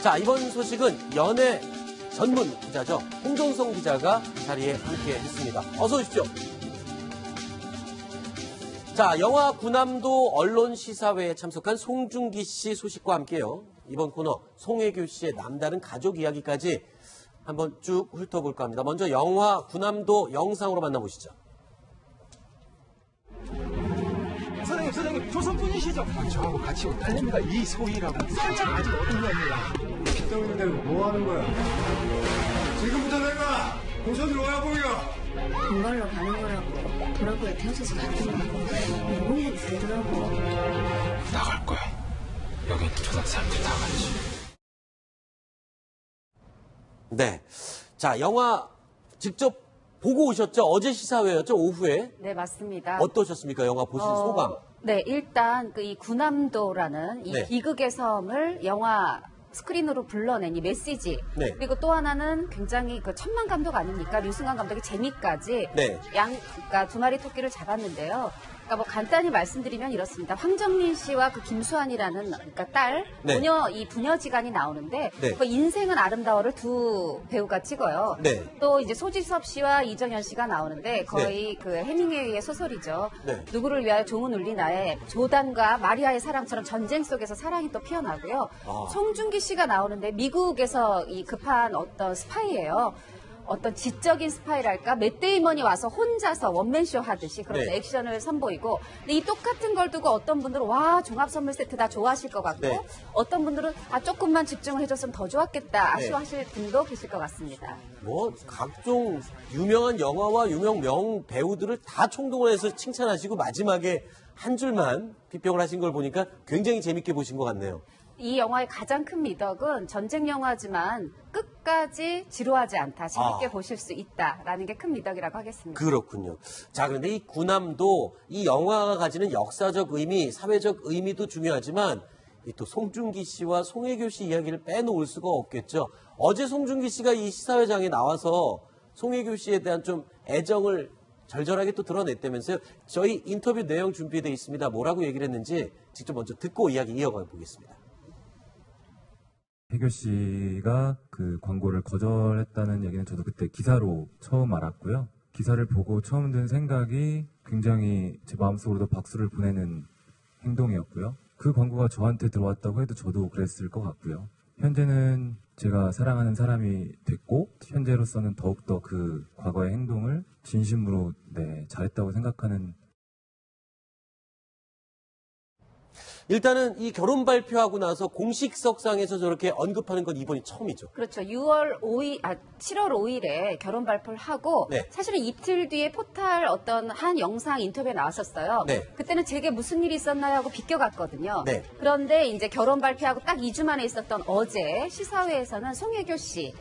자, 이번 소식은 연예 전문 기자죠. 홍정성 기자가 자리에 함께 했습니다. 어서 오십시오. 자, 영화 구남도 언론 시사회에 참석한 송중기 씨 소식과 함께요. 이번 코너 송혜교 씨의 남다른 가족 이야기까지 한번 쭉 훑어볼까 합니다. 먼저 영화 구남도 영상으로 만나보시죠. 사장님, 조선분이시죠? 저하고 같이 온 딸내미가 이소희라고. 살짝 아직 어린애입니다. 식당 내고 뭐 하는 거야? 지금부터 내가 고선으로 와야 보여. 본걸로 가는 거라고. 도라고에 태워져서 갔던 거라고. 몸이 살더라고. 나갈 거야. 여기 있는 조선 사람들 다 같이. 네. 자, 영화 직접 보고 오셨죠? 어제 시사회였죠? 오후에. 네, 맞습니다. 어떠셨습니까? 영화 보신 소감. 네, 일단 이 구남도라는 이 네. 비극의 섬을 영화 스크린으로 불러낸 이 메시지. 네. 그리고 또 하나는 굉장히 그 천만 감독 아닙니까? 류승환 감독의 재미까지. 네. 그러니까 두 마리 토끼를 잡았는데요. 그러니까 뭐 간단히 말씀드리면 이렇습니다. 황정민 씨와 그 김수환이라는 그러니까 딸, 네. 이 부녀지간이 나오는데 네. 그 인생은 아름다워를 두 배우가 찍어요. 네. 또 이제 소지섭 씨와 이정현 씨가 나오는데 거의 그 해밍웨이의 소설이죠. 네. 누구를 위하여 종은 울리나에 조단과 마리아의 사랑처럼 전쟁 속에서 사랑이 또 피어나고요. 아. 송중기 씨가 나오는데 미국에서 이 급한 어떤 스파이예요. 어떤 지적인 스파이랄까 맷 데이먼이 와서 혼자서 원맨쇼 하듯이 그런 네. 액션을 선보이고 근데 이 똑같은 걸 두고 어떤 분들은 와 종합 선물 세트 다 좋아하실 것 같고 네. 어떤 분들은 아 조금만 집중을 해줬으면 더 좋았겠다 네. 아쉬워하실 분도 계실 것 같습니다. 뭐 각종 유명한 영화와 유명 명 배우들을 다 총동원 해서 칭찬하시고 마지막에 한 줄만 비평을 하신 걸 보니까 굉장히 재밌게 보신 것 같네요. 이 영화의 가장 큰 미덕은 전쟁 영화지만 끝까지 지루하지 않다. 재밌게 보실 수 있다라는 게 큰 미덕이라고 하겠습니다. 그렇군요. 자, 그런데 이 구남도 이 영화가 가지는 역사적 의미, 사회적 의미도 중요하지만 이 또 송중기 씨와 송혜교 씨 이야기를 빼놓을 수가 없겠죠. 어제 송중기 씨가 이 시사회장에 나와서 송혜교 씨에 대한 좀 애정을 절절하게 또 드러냈다면서요. 저희 인터뷰 내용 준비되어 있습니다. 뭐라고 얘기를 했는지 직접 먼저 듣고 이야기 이어가 보겠습니다. 혜교 씨가 그 광고를 거절했다는 얘기는 저도 그때 기사로 처음 알았고요. 기사를 보고 처음 든 생각이 굉장히 제 마음속으로도 박수를 보내는 행동이었고요. 그 광고가 저한테 들어왔다고 해도 저도 그랬을 것 같고요. 현재는 제가 사랑하는 사람이 됐고 현재로서는 더욱더 그 과거의 행동을 진심으로 잘했다고 생각하는. 일단은 이 결혼 발표하고 나서 공식석상에서 저렇게 언급하는 건 이번이 처음이죠. 그렇죠. 7월 5일에 결혼 발표를 하고 네. 사실은 이틀 뒤에 포탈 어떤 한 영상 인터뷰에 나왔었어요. 네. 그때는 제게 무슨 일이 있었나요 하고 비껴갔거든요. 네. 그런데 이제 결혼 발표하고 딱 2주 만에 있었던 어제 시사회에서는 송혜교 씨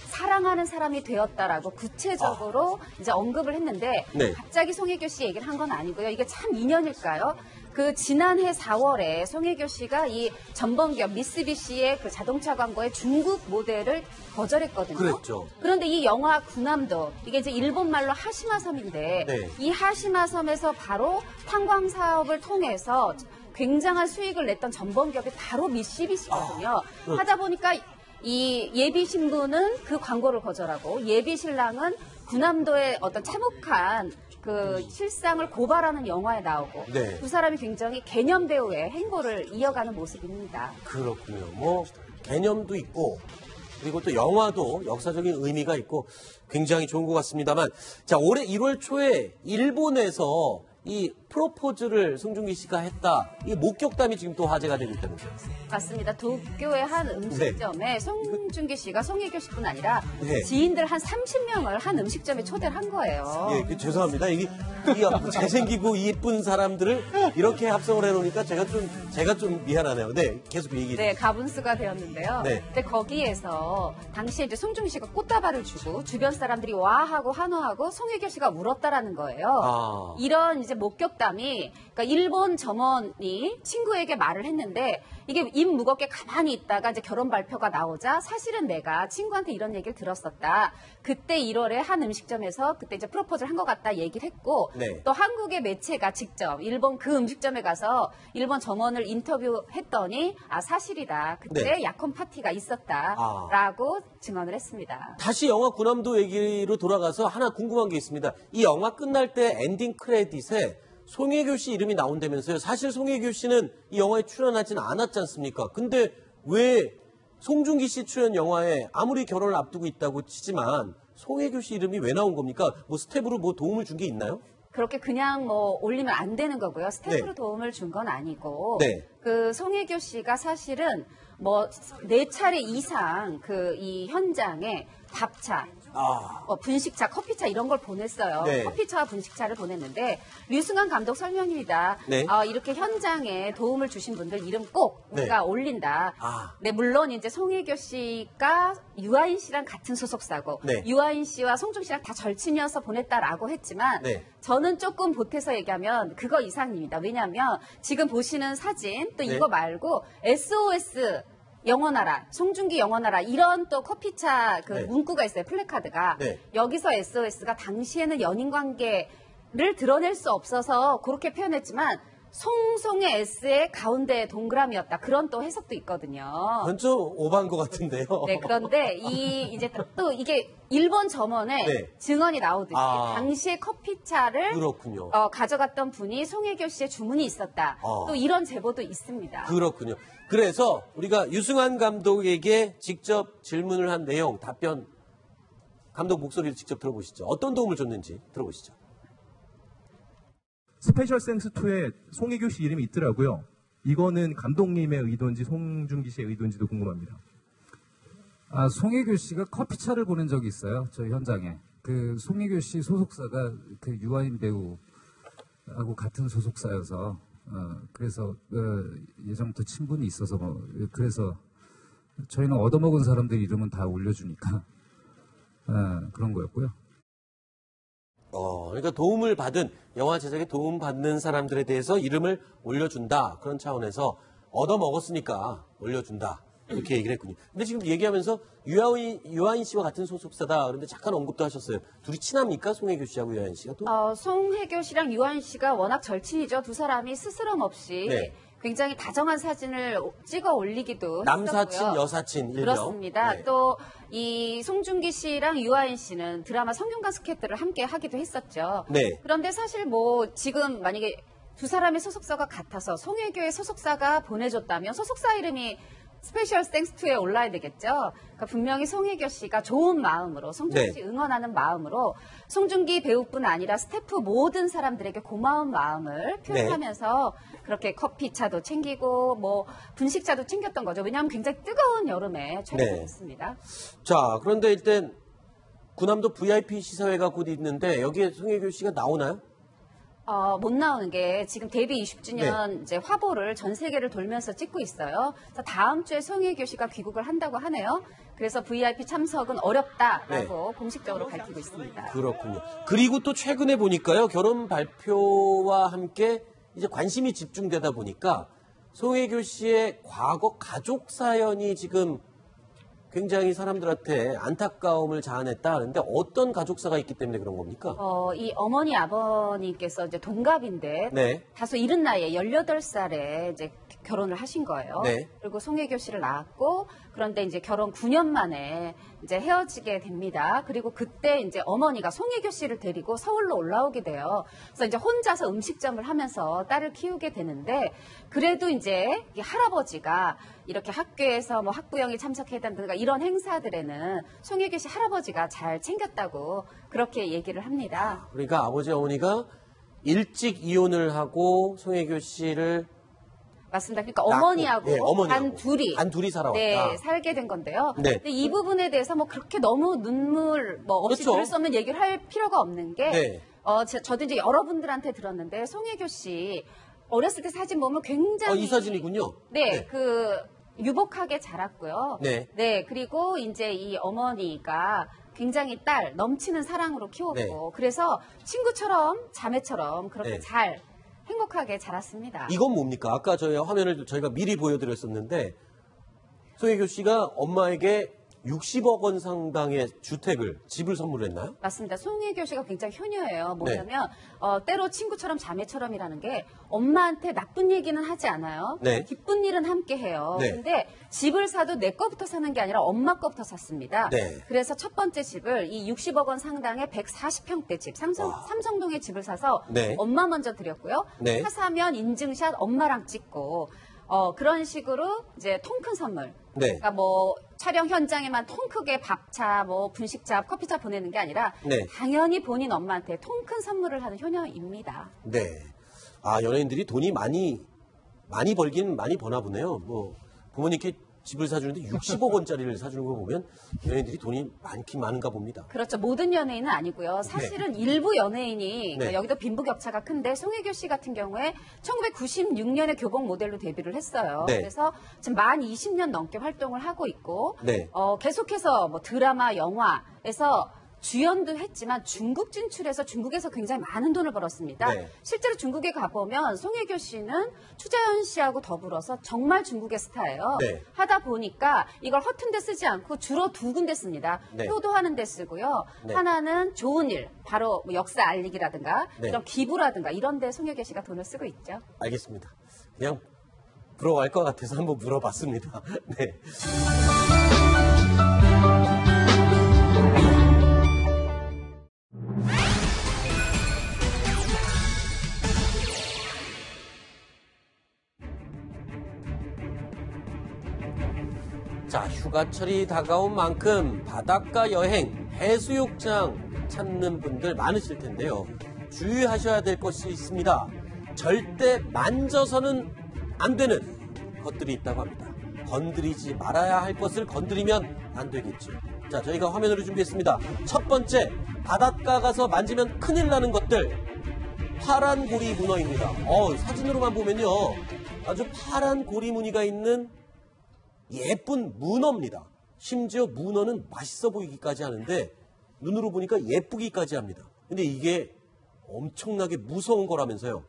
사랑하는 사람이 되었다라고 구체적으로 이제 언급을 했는데 네. 갑자기 송혜교 씨 얘기를 한 건 아니고요. 이게 참 인연일까요? 그 지난해 4월에 송혜교 씨가 이 전범기업 미쓰비시의 그 자동차 광고의 중국 모델을 거절했거든요. 그랬죠. 그런데 이 영화 구남도 이게 이제 일본 말로 하시마섬인데 네. 이 하시마섬에서 바로 탄광 사업을 통해서 굉장한 수익을 냈던 전범기업이 바로 미쓰비시거든요. 그렇죠. 하다 보니까 이 예비 신부는 그 광고를 거절하고 예비 신랑은 구남도의 어떤 참혹한 그 실상을 고발하는 영화에 나오고 네. 두 사람이 굉장히 개념 배우의 행보를 이어가는 모습입니다. 그렇군요. 뭐 개념도 있고 그리고 또 영화도 역사적인 의미가 있고 굉장히 좋은 것 같습니다만 자 올해 1월 초에 일본에서 이 프로포즈를 송중기 씨가 했다. 이 목격담이 지금 또 화제가 되고 있다면서요. 맞습니다. 도쿄의 한 음식점에 송중기 씨가 송혜교 씨뿐 아니라 네. 지인들 한 30명을 한 음식점에 초대를 한 거예요. 예, 죄송합니다. 이 잘생기고 이쁜 사람들을 이렇게 합성을 해놓으니까 제가 좀 미안하네요. 네, 계속 얘기해 주세요. 네, 가분수가 되었는데요. 네. 근데 거기에서 당시에 이제 송중기 씨가 꽃다발을 주고 주변 사람들이 와하고 환호하고 송혜교 씨가 울었다라는 거예요. 아. 이런 이제 목격담 덕담이, 그러니까 일본 점원이 친구에게 말을 했는데 이게 입 무겁게 가만히 있다가 이제 결혼 발표가 나오자 사실은 내가 친구한테 이런 얘기를 들었었다. 그때 1월에 한 음식점에서 그때 이제 프로포즈를 한 것 같다 얘기를 했고 네. 또 한국의 매체가 직접 일본 그 음식점에 가서 일본 점원을 인터뷰했더니 아 사실이다. 그때 네. 약혼 파티가 있었다라고 증언을 했습니다. 다시 영화 군함도 얘기로 돌아가서 하나 궁금한 게 있습니다. 이 영화 끝날 때 엔딩 크레딧에 송혜교 씨 이름이 나온다면서요. 사실 송혜교 씨는 이 영화에 출연하지는 않았지 않습니까? 근데 왜 송중기 씨 출연 영화에 아무리 결혼을 앞두고 있다고 치지만 송혜교 씨 이름이 왜 나온 겁니까? 뭐 스텝으로 뭐 도움을 준 게 있나요? 그렇게 그냥 뭐 올리면 안 되는 거고요. 스태프로 네. 도움을 준 건 아니고 네. 그 송혜교 씨가 사실은 뭐 4차례 이상 그 이 현장에 밥차, 분식차, 커피차 이런 걸 보냈어요. 네. 커피차와 분식차를 보냈는데 류승환 감독 설명입니다. 네. 이렇게 현장에 도움을 주신 분들 이름 꼭 네. 우리가 올린다. 아. 네, 물론 이제 송혜교 씨가 유아인 씨랑 같은 소속사고 네. 유아인 씨와 송중 씨랑 다 절친이어서 보냈다라고 했지만 네. 저는 조금 보태서 얘기하면 그거 이상입니다. 왜냐하면 지금 보시는 사진 또 네. 이거 말고 SOS 영원하라, 송중기 영원하라 이런 또 커피차 그 네. 문구가 있어요. 플래카드가. 네. 여기서 SOS가 당시에는 연인 관계를 드러낼 수 없어서 그렇게 표현했지만 송송의 S의 가운데 동그라미였다. 그런 또 해석도 있거든요. 그건 좀 오버한 것 같은데요. 네, 그런데 이제 또 이게 일본 점원의 네. 증언이 나오듯이 아. 당시에 커피차를 그렇군요. 가져갔던 분이 송혜교 씨의 주문이 있었다. 또 이런 제보도 있습니다. 그렇군요. 그래서 우리가 유승환 감독에게 직접 질문을 한 내용, 답변, 감독 목소리를 직접 들어보시죠. 어떤 도움을 줬는지 들어보시죠. 스페셜 생스2에 송혜교 씨 이름이 있더라고요. 이거는 감독님의 의도인지 송중기 씨의 의도인지도 궁금합니다. 송혜교 씨가 커피차를 보낸 적이 있어요. 저희 현장에. 그 송혜교 씨 소속사가 그 유아인 배우하고 같은 소속사여서 그래서 예전부터 친분이 있어서 그래서 저희는 얻어먹은 사람들 이름은 다 올려주니까 그런 거였고요. 그러니까 도움을 받은, 영화 제작에 도움 받는 사람들에 대해서 이름을 올려준다. 그런 차원에서 얻어먹었으니까 올려준다. 이렇게 얘기를 했군요. 근데 지금 얘기하면서 유아인 씨와 같은 소속사다. 그런데 잠깐 언급도 하셨어요. 둘이 친합니까? 송혜교 씨하고 유아인 씨가 또? 송혜교 씨랑 유아인 씨가 워낙 절친이죠. 두 사람이 스스럼 없이 네. 굉장히 다정한 사진을 찍어 올리기도 남사친, 했었고요. 여사친, 일명. 그렇습니다. 네. 또 이 송중기 씨랑 유아인 씨는 드라마 성균관 스케트를 함께 하기도 했었죠. 네. 그런데 사실 뭐 지금 만약에 두 사람의 소속사가 같아서 송혜교의 소속사가 보내줬다면 소속사 이름이 스페셜 땡스2에 올라야 되겠죠. 그러니까 분명히 송혜교 씨가 좋은 마음으로 송중기 네. 씨 응원하는 마음으로 송중기 배우뿐 아니라 스태프 모든 사람들에게 고마운 마음을 표현하면서 그렇게 커피차도 챙기고 뭐 분식차도 챙겼던 거죠. 왜냐하면 굉장히 뜨거운 여름에 촬영했습니다. 자, 그런데 일단 군함도 VIP 시사회가 곧 있는데 여기에 송혜교 씨가 나오나요? 못 나오는 게 지금 데뷔 20주년 이제 화보를 전 세계를 돌면서 찍고 있어요. 그래서 다음 주에 송혜교 씨가 귀국을 한다고 하네요. 그래서 VIP 참석은 어렵다라고 공식적으로 밝히고 있습니다. 그렇군요. 그리고 또 최근에 보니까요, 결혼 발표와 함께 이제 관심이 집중되다 보니까 송혜교 씨의 과거 가족 사연이 지금 굉장히 사람들한테 안타까움을 자아냈다 하는데 어떤 가족사가 있기 때문에 그런 겁니까? 이 어머니 아버님께서 이제 동갑인데 네. 다소 이른 나이에 18살에 이제 결혼을 하신 거예요. 네. 그리고 송혜교 씨를 낳았고 그런데 이제 결혼 9년 만에 이제 헤어지게 됩니다. 그리고 그때 이제 어머니가 송혜교 씨를 데리고 서울로 올라오게 돼요. 그래서 이제 혼자서 음식점을 하면서 딸을 키우게 되는데 그래도 이제 이 할아버지가 이렇게 학교에서 뭐 학부형이 참석했다든가 이런 행사들에는 송혜교 씨 할아버지가 잘 챙겼다고 그렇게 얘기를 합니다. 그러니까 아버지 어머니가 일찍 이혼을 하고 송혜교 씨를 맞습니다. 그러니까 낳고, 어머니하고 네, 어머니하고. 단 둘이 살아왔다. 네, 살게 된 건데요. 네. 근데 이 부분에 대해서 뭐 그렇게 너무 눈물 뭐 없이 그렇죠. 들을 수 없는 얘기를 할 필요가 없는 게 네. 저도 이제 여러분들한테 들었는데 송혜교 씨 어렸을 때 사진 보면 굉장히 이 사진이군요. 네, 그 유복하게 자랐고요. 네. 네, 그리고 이제 이 어머니가 굉장히 딸 넘치는 사랑으로 키웠고 네. 그래서 친구처럼 자매처럼 그렇게 네. 잘 행복하게 자랐습니다. 이건 뭡니까? 아까 저희 화면을 저희가 미리 보여드렸었는데 송혜교 씨가 엄마에게 60억 원 상당의 집을 선물했나요? 맞습니다. 송혜교 씨가 굉장히 효녀예요. 뭐냐면 때로 친구처럼 자매처럼이라는 게 엄마한테 나쁜 얘기는 하지 않아요. 네. 기쁜 일은 함께 해요. 네. 근데 집을 사도 내 거부터 사는 게 아니라 엄마 거부터 샀습니다. 네. 그래서 첫 번째 집을 이 60억 원 상당의 140평대 집, 삼성동에 집을 사서 네. 엄마 먼저 드렸고요. 네. 사면 인증샷 엄마랑 찍고 그런 식으로 이제 통 큰 선물. 네. 그러니까 뭐 촬영 현장에만 통 크게 밥차, 뭐 분식차, 커피차 보내는 게 아니라 네. 당연히 본인 엄마한테 통 큰 선물을 하는 효녀입니다. 네. 아, 연예인들이 돈이 많이 벌긴 많이 버나 보네요. 뭐 부모님께 집을 사주는데 60억 원짜리를 사주는 거 보면 연예인들이 돈이 많긴 많은가 봅니다. 그렇죠. 모든 연예인은 아니고요. 사실은 일부 연예인이 그러니까 네. 여기도 빈부격차가 큰데 송혜교 씨 같은 경우에 1996년에 교복 모델로 데뷔를 했어요. 네. 그래서 지금 만 20년 넘게 활동을 하고 있고 네. 계속해서 뭐 드라마, 영화에서 주연도 했지만 중국 진출해서 중국에서 굉장히 많은 돈을 벌었습니다. 네. 실제로 중국에 가보면 송혜교 씨는 추자연 씨하고 더불어서 정말 중국의 스타예요. 네. 하다 보니까 이걸 허튼 데 쓰지 않고 주로 두 군데 씁니다. 네. 효도하는 데 쓰고요. 네. 하나는 좋은 일, 바로 뭐 역사 알리기라든가 네. 이런 기부라든가 이런 데 송혜교 씨가 돈을 쓰고 있죠. 알겠습니다. 그냥 부러워할 것 같아서 한번 물어봤습니다. 네. 자, 휴가철이 다가온 만큼 바닷가 여행, 해수욕장 찾는 분들 많으실 텐데요. 주의하셔야 될 것이 있습니다. 절대 만져서는 안 되는 것들이 있다고 합니다. 건드리지 말아야 할 것을 건드리면 안 되겠죠. 자, 저희가 화면으로 준비했습니다. 첫 번째, 바닷가 가서 만지면 큰일 나는 것들. 파란 고리 문어입니다. 사진으로만 보면요. 아주 파란 고리 무늬가 있는 예쁜 문어입니다. 심지어 문어는 맛있어 보이기까지 하는데 눈으로 보니까 예쁘기까지 합니다. 근데 이게 엄청나게 무서운 거라면서요.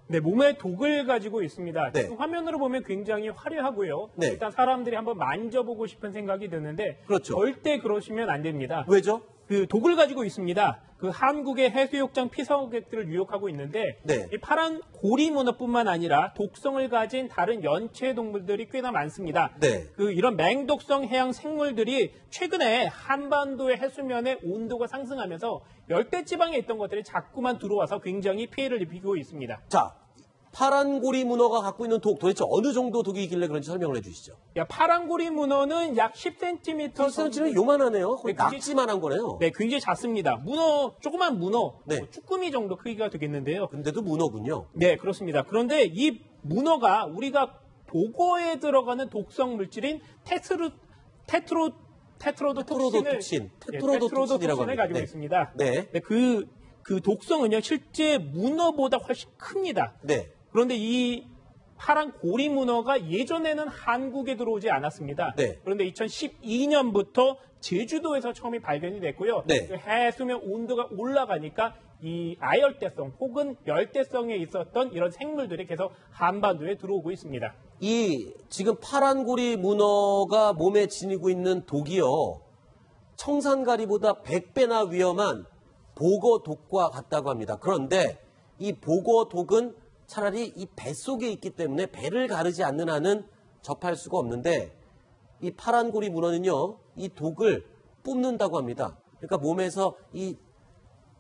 네, 몸에 독을 가지고 있습니다. 네. 지금 화면으로 보면 굉장히 화려하고요. 네. 일단 사람들이 한번 만져보고 싶은 생각이 드는데 그렇죠. 절대 그러시면 안 됩니다. 왜죠? 그 독을 가지고 있습니다. 그 한국의 해수욕장 피서객들을 유혹하고 있는데 네. 이 파란 고리 문어뿐만 아니라 독성을 가진 다른 연체 동물들이 꽤나 많습니다. 네. 이런 맹독성 해양 생물들이 최근에 한반도의 해수면의 온도가 상승하면서 열대 지방에 있던 것들이 자꾸만 들어와서 굉장히 피해를 입히고 있습니다. 자, 파란 고리 문어가 갖고 있는 독 도대체 어느 정도 독이 있길래 그런지 설명을 해주시죠. 파란 고리 문어는 약 10cm 10cm는 요만하네요. 거의 네, 그게- 낙지만한 거네요. 네, 굉장히 작습니다. 조그만 문어, 네. 뭐 쭈꾸미 정도 크기가 되겠는데요. 근데도 문어군요. 네, 그렇습니다. 그런데 이 문어가 우리가 보고에 들어가는 독성 물질인 테트로도톡신을 테트로도톡신이라고 합니다. 가지고 네. 있습니다. 네. 네, 그 독성은요, 실제 문어보다 훨씬 큽니다. 네. 그런데 이 파란 고리 문어가 예전에는 한국에 들어오지 않았습니다. 네. 그런데 2012년부터 제주도에서 처음이 발견이 됐고요. 네. 그 해수면 온도가 올라가니까 이 아열대성 혹은 열대성에 있었던 이런 생물들이 계속 한반도에 들어오고 있습니다. 이 지금 파란 고리 문어가 몸에 지니고 있는 독이요. 청산가리보다 100배나 위험한 보거독과 같다고 합니다. 그런데 이 보거독은 차라리 이 뱃속에 있기 때문에 배를 가르지 않는 한은 접할 수가 없는데 이 파란 고리 문어는요. 이 독을 뿜는다고 합니다. 그러니까 몸에서 이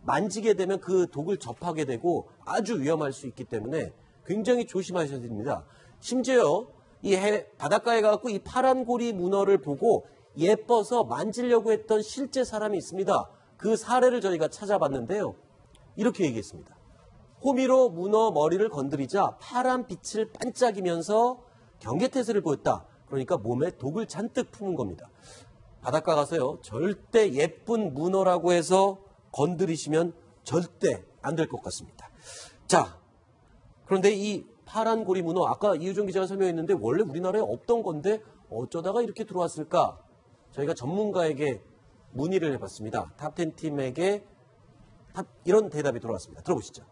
만지게 되면 그 독을 접하게 되고 아주 위험할 수 있기 때문에 굉장히 조심하셔야 됩니다. 심지어 이 바닷가에 가서 이 파란 고리 문어를 보고 예뻐서 만지려고 했던 실제 사람이 있습니다. 그 사례를 저희가 찾아봤는데요. 이렇게 얘기했습니다. 호미로 문어 머리를 건드리자 파란 빛을 반짝이면서 경계태세를 보였다. 그러니까 몸에 독을 잔뜩 품은 겁니다. 바닷가 가서요. 절대 예쁜 문어라고 해서 건드리시면 절대 안 될 것 같습니다. 자, 그런데 이 파란 고리 문어 아까 이유정 기자가 설명했는데 원래 우리나라에 없던 건데 어쩌다가 이렇게 들어왔을까? 저희가 전문가에게 문의를 해봤습니다. 탑10 팀에게 이런 대답이 들어왔습니다. 들어보시죠.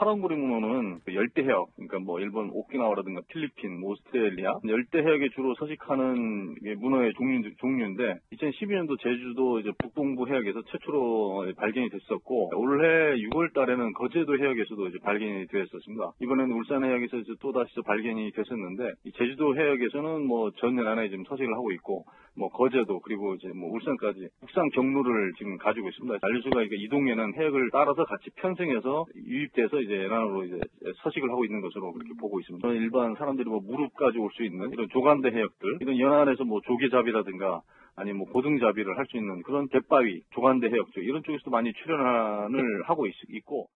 파란고리 문어는 열대 해역, 그러니까 뭐 일본 오키나와라든가 필리핀, 오스트레일리아 열대 해역에 주로 서식하는 문어의 종류인데 2012년도 제주도 이제 북동부 해역에서 최초로 발견이 됐었고 올해 6월 달에는 거제도 해역에서도 이제 발견이 되었었습니다. 이번에는 울산 해역에서 이제 또 다시 발견이 됐었는데 이 제주도 해역에서는 뭐 전년에 지금 서식을 하고 있고 뭐 거제도 그리고 이제 뭐 울산까지 국산 경로를 지금 가지고 있습니다. 잔류수가 이동해는 해역을 따라서 같이 편승해서 유입돼서 이제 연안으로 이제 서식을 하고 있는 것으로 그렇게 보고 있습니다. 일반 사람들이 뭐 무릎까지 올 수 있는 이런 조간대 해역들, 이런 연안에서 뭐 조개잡이라든가 아니면 뭐 고등잡이를 할 수 있는 그런 갯바위, 조간대 해역 쪽 이런 쪽에서도 많이 출현을 하고 있고.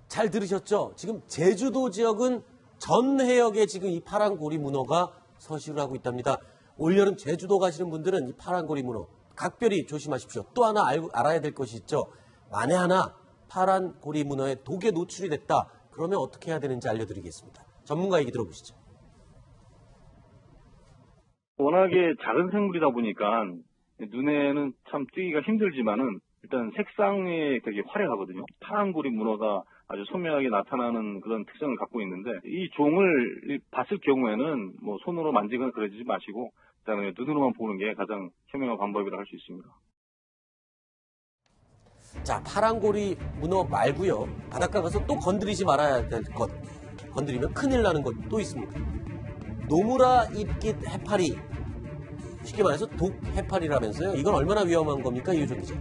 잘 들으셨죠? 지금 제주도 지역은 전 해역에 지금 이 파란고리 문어가 서식을 하고 있답니다. 올여름 제주도 가시는 분들은 이 파란고리 문어 각별히 조심하십시오. 또 하나 알아야 될 것이 있죠. 만에 하나 파란고리 문어의 독에 노출이 됐다. 그러면 어떻게 해야 되는지 알려드리겠습니다. 전문가 얘기 들어보시죠. 워낙에 작은 생물이다 보니까 눈에는 참 띄기가 힘들지만은 일단 색상이 되게 화려하거든요. 파란고리 문어가 아주 선명하게 나타나는 그런 특성을 갖고 있는데 이 종을 봤을 경우에는 뭐 손으로 만지거나 그러지 마시고 일단은 눈으로만 보는 게 가장 현명한 방법이라 할 수 있습니다. 자, 파란고리 문어 말고요. 바닷가 가서 또 건드리지 말아야 될 것. 건드리면 큰일 나는 것 또 있습니다. 노무라 잎깃 해파리. 쉽게 말해서 독 해파리라면서요. 이건 얼마나 위험한 겁니까, 이효정 기자?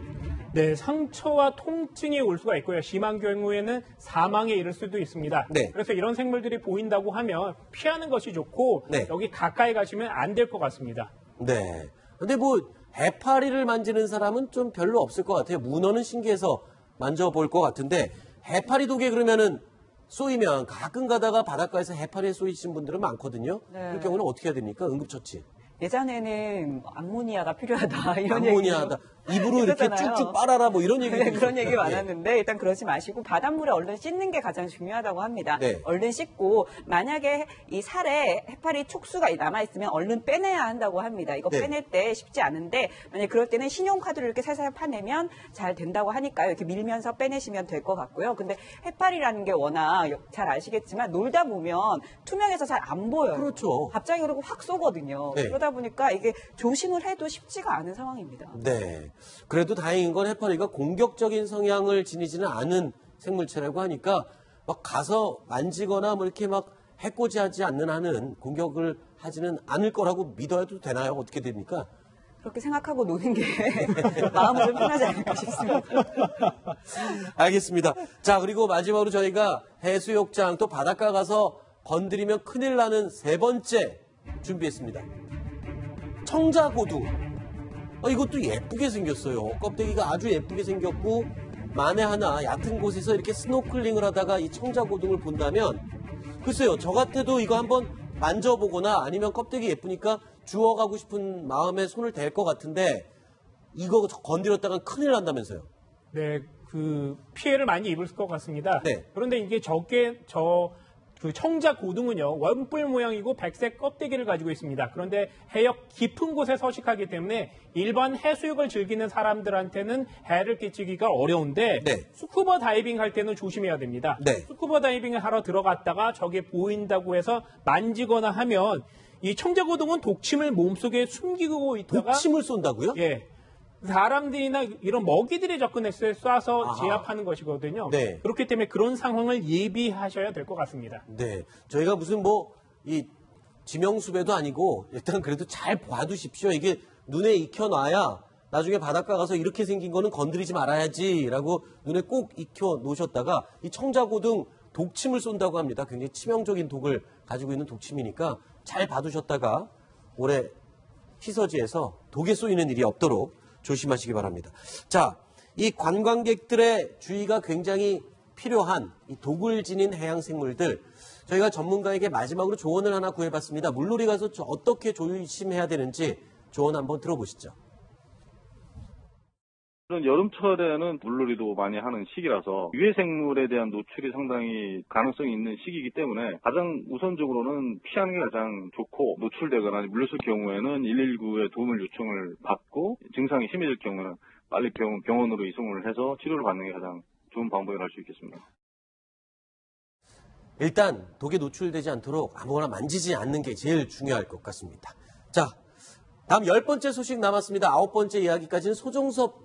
네, 상처와 통증이 올 수가 있고요. 심한 경우에는 사망에 이를 수도 있습니다. 네. 그래서 이런 생물들이 보인다고 하면 피하는 것이 좋고 네. 여기 가까이 가시면 안 될 것 같습니다. 네. 근데 뭐 해파리를 만지는 사람은 좀 별로 없을 것 같아요. 문어는 신기해서 만져볼 것 같은데 해파리 독에 그러면은 쏘이면 가끔 가다가 바닷가에서 해파리에 쏘이신 분들은 많거든요. 네. 그럴 경우는 어떻게 해야 됩니까? 응급처치. 예전에는 암모니아가 필요하다 이런 암모니아다. 입으로 이렇게 있었잖아요. 쭉쭉 빨아라 뭐 이런 얘기도 네, 그런 얘기 있었어요. 많았는데 일단 그러지 마시고 바닷물에 얼른 씻는 게 가장 중요하다고 합니다. 네. 얼른 씻고 만약에 이 살에 해파리 촉수가 남아있으면 얼른 빼내야 한다고 합니다. 이거 네. 빼낼 때 쉽지 않은데 만약 그럴 때는 신용카드를 이렇게 살살 파내면 잘 된다고 하니까요. 이렇게 밀면서 빼내시면 될 것 같고요. 근데 해파리라는 게 워낙 잘 아시겠지만 놀다 보면 투명해서 잘 안 보여요. 그렇죠. 갑자기 그러고 확 쏘거든요. 네. 그러다 보니까 이게 조심을 해도 쉽지가 않은 상황입니다. 네. 그래도 다행인 건 해파리가 공격적인 성향을 지니지는 않은 생물체라고 하니까 막 가서 만지거나 뭐 이렇게 막 해코지하지 않는 한은 공격을 하지는 않을 거라고 믿어도 되나요? 어떻게 됩니까? 그렇게 생각하고 노는 게 마음을 좀 편하지 않을까 싶습니다. 알겠습니다. 자, 그리고 마지막으로 저희가 해수욕장 또 바닷가 가서 건드리면 큰일 나는 세 번째 준비했습니다. 청자고둥. 이것도 예쁘게 생겼어요. 껍데기가 아주 예쁘게 생겼고 만에 하나 얕은 곳에서 이렇게 스노클링을 하다가 이 청자고둥을 본다면 글쎄요. 저 같아도 이거 한번 만져보거나 아니면 껍데기 예쁘니까 주워가고 싶은 마음에 손을 댈 것 같은데 이거 건드렸다간 큰일 난다면서요. 네, 그 피해를 많이 입을 것 같습니다. 네. 그런데 이게 그 청자 고등은요, 원뿔 모양이고 백색 껍데기를 가지고 있습니다. 그런데 해역 깊은 곳에 서식하기 때문에 일반 해수욕을 즐기는 사람들한테는 해를 끼치기가 어려운데 네. 스쿠버 다이빙 할 때는 조심해야 됩니다. 네. 스쿠버 다이빙을 하러 들어갔다가 저게 보인다고 해서 만지거나 하면 이 청자 고등은 독침을 몸속에 숨기고 있다가 독침을 쏜다고요? 예. 사람들이나 이런 먹이들이 접근했을 때 쏴서 아하. 제압하는 것이거든요. 네. 그렇기 때문에 그런 상황을 예비하셔야 될 것 같습니다. 네. 저희가 무슨 이 지명수배도 아니고 일단 그래도 잘 봐두십시오. 이게 눈에 익혀놔야 나중에 바닷가 가서 이렇게 생긴 거는 건드리지 말아야지라고 눈에 꼭 익혀 놓으셨다가 이 청자고등 독침을 쏜다고 합니다. 굉장히 치명적인 독을 가지고 있는 독침이니까 잘 봐두셨다가 올해 희서지에서 독에 쏘이는 일이 없도록 조심하시기 바랍니다. 자, 이 관광객들의 주의가 굉장히 필요한 이 독을 지닌 해양 생물들 저희가 전문가에게 마지막으로 조언을 하나 구해봤습니다. 물놀이 가서 어떻게 조심해야 되는지 조언 한번 들어보시죠. 여름철에는 물놀이도 많이 하는 시기라서 유해 생물에 대한 노출이 상당히 가능성이 있는 시기이기 때문에 가장 우선적으로는 피하는 게 가장 좋고 노출되거나 물렸을 경우에는 119의 도움을 요청을 받고 증상이 심해질 경우는 빨리 병원으로 이송을 해서 치료를 받는 게 가장 좋은 방법이라 할 수 있겠습니다. 일단 독에 노출되지 않도록 아무거나 만지지 않는 게 제일 중요할 것 같습니다. 자, 다음 10번째 소식 남았습니다. 9번째 이야기까지는 소종섭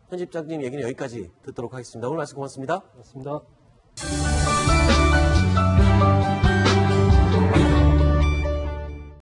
편집장님 얘기는 여기까지 듣도록 하겠습니다. 오늘 말씀 고맙습니다. 고맙습니다.